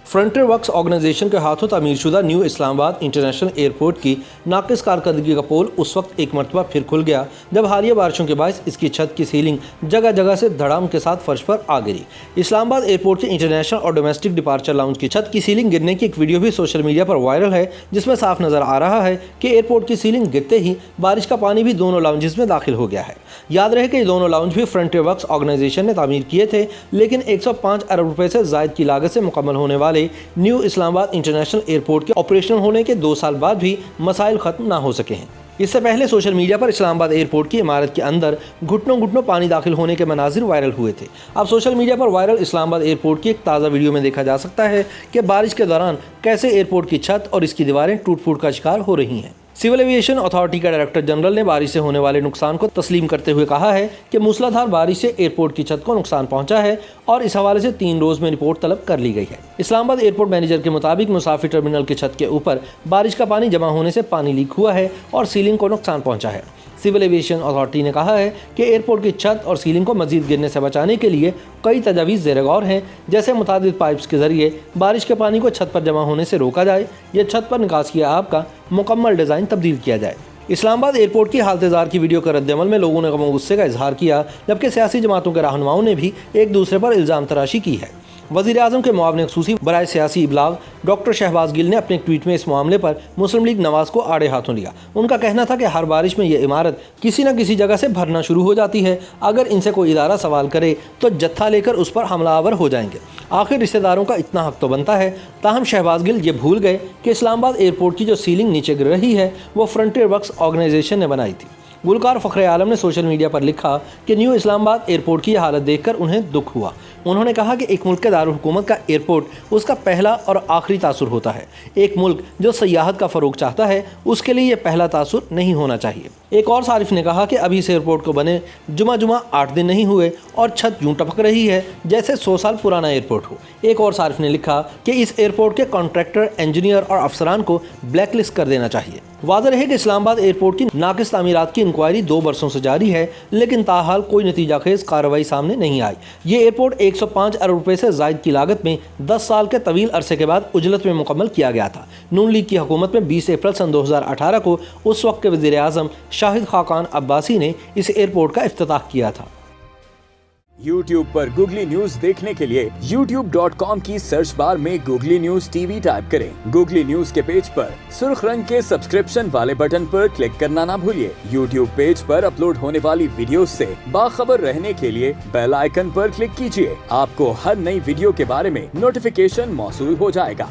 Frontier works organisation के हाथों तामीरशुदा new Islamabad international airport की नाकिस कारकर्दगी का पोल उस वक्त एक मरतबा फिर खुल गया जब हालिया बारिशों के बायस इसकी छत की सीलिंग जगह जगह से धड़ाम के साथ फर्श पर आ गिरी। इस्लामाबाद एयरपोर्ट के इंटरनेशनल और डोमेस्टिक डिपार्चर लाउंज की छत की सीलिंग गिरने की एक वीडियो भी सोशल मीडिया पर वायरल है, जिसमें साफ नजर आ रहा है कि एयरपोर्ट की सीलिंग गिरते ही बारिश का पानी भी दोनों लाउंजेस में दाखिल हो गया है। याद रहे कि ये दोनों लाउंज भी फ्रंटियर वर्क्स ऑर्गेनाइजेशन ने तामीर किए थे, लेकिन 105 अरब रुपए से जायद की लागत से मुकम्मल होने वाले न्यू इस्लामाबाद इंटरनेशनल एयरपोर्ट के ऑपरेशनल होने के 2 साल बाद भी मसाइल खत्म ना हो सके हैं। इससे पहले सोशल मीडिया पर इस्लामाबाद एयरपोर्ट की इमारत के अंदर घुटनों घुटनों पानी दाखिल होने के मनाजिर वायरल हुए थे। अब सोशल मीडिया पर वायरल इस्लामाबाद एयरपोर्ट की एक ताज़ा वीडियो में देखा जा सकता है कि बारिश के दौरान कैसे एयरपोर्ट की छत और इसकी दीवारें टूट फूट का शिकार हो रही हैं। सिविल एविएशन अथॉरिटी का डायरेक्टर जनरल ने बारिश से होने वाले नुकसान को तस्लीम करते हुए कहा है कि मूसलाधार बारिश से एयरपोर्ट की छत को नुकसान पहुंचा है और इस हवाले से 3 रोज में रिपोर्ट तलब कर ली गई है। इस्लामाबाद एयरपोर्ट मैनेजर के मुताबिक मुसाफिर टर्मिनल की छत के ऊपर बारिश का पानी जमा होने से पानी लीक हुआ है और सीलिंग को नुकसान पहुंचा है। सिविल एविएशन अथॉरिटी ने कहा है कि एयरपोर्ट की छत और सीलिंग को मजीद गिरने से बचाने के लिए कई तजावीज़ ज़ेर गौर हैं, जैसे मुतादिद पाइप्स के जरिए बारिश के पानी को छत पर जमा होने से रोका जाए या छत पर निकासी आब का मुकम्मल डिज़ाइन तब्दील किया जाए। इस्लामाबाद एयरपोर्ट की हालत-ए-ज़ार की वीडियो के रद्द-ए-अमल में लोगों ने गम गुस्से का इजहार किया, जबकि सियासी जमातों के रहनुमाओं ने भी एक दूसरे पर इल्ज़ाम तराशी की है। वज़ीर-ए-आज़म के मुआविन ख़ुसूसी बराए सियासी इबलाग डॉक्टर शहबाज गिल ने अपने ट्वीट में इस मामले पर मुस्लिम लीग नवाज़ को आड़े हाथों लिया। उनका कहना था कि हर बारिश में ये इमारत किसी न किसी जगह से भरना शुरू हो जाती है। अगर इनसे कोई इदारा सवाल करे तो जत्था लेकर उस पर हमलावर हो जाएंगे। आखिर रिश्तेदारों का इतना हक तो बनता है। ताहम शहबाज गिल ये भूल गए कि इस्लामाबाद एयरपोर्ट की जो सीलिंग नीचे गिर रही है वो फ्रंटियर वर्क्स ऑर्गेनाइजेशन ने बनाई थी। गुलकार फ़ख्र आलम ने सोशल मीडिया पर लिखा कि न्यू इस्लामाबाद एयरपोर्ट की हालत देखकर उन्हें दुख हुआ। उन्होंने कहा कि एक मुल्क के दारुल हुकूमत का एयरपोर्ट उसका पहला और आखिरी तासुर होता है। एक मुल्क जो सयाहत का फ़रोग चाहता है उसके लिए ये पहला तासुर नहीं होना चाहिए। एक और सारिफ ने कहा कि अभी इस एयरपोर्ट को बने जुमा 8 दिन नहीं हुए और छत यूँ टपक रही है जैसे 100 साल पुराना एयरपोर्ट हो। एक और सारिफ ने लिखा कि इस एयरपोर्ट के कॉन्ट्रैक्टर, इंजीनियर और अफसरान को ब्लैक लिस्ट कर देना चाहिए। वाज़ेह रहे कि इस्लामाबाद एयरपोर्ट की नाकिस तामीरात की इंक्वायरी 2 बरसों से जारी है, लेकिन ताहाल कोई नतीजा खेज कार्रवाई सामने नहीं आई। ये एयरपोर्ट 105 अरब रुपए से जायद की लागत में 10 साल के तवील अरसे के बाद उजलत में मुकम्मल किया गया था। नून लीग की हुकूमत में 20 अप्रैल सन 2018 को उस वक्त के वज़ीर-ए-आज़म शाहिद खाकान अब्बासी ने इस एयरपोर्ट का इफ्तिताह किया था। YouTube पर गूगली न्यूज देखने के लिए youtube.com की सर्च बार में गूगली न्यूज टीवी टाइप करें। गूगली न्यूज के पेज पर सुर्ख रंग के सब्सक्रिप्शन वाले बटन पर क्लिक करना ना भूलिए। YouTube पेज पर अपलोड होने वाली वीडियोस से बाखबर रहने के लिए बेल आइकन पर क्लिक कीजिए। आपको हर नई वीडियो के बारे में नोटिफिकेशन मौसूल हो जाएगा।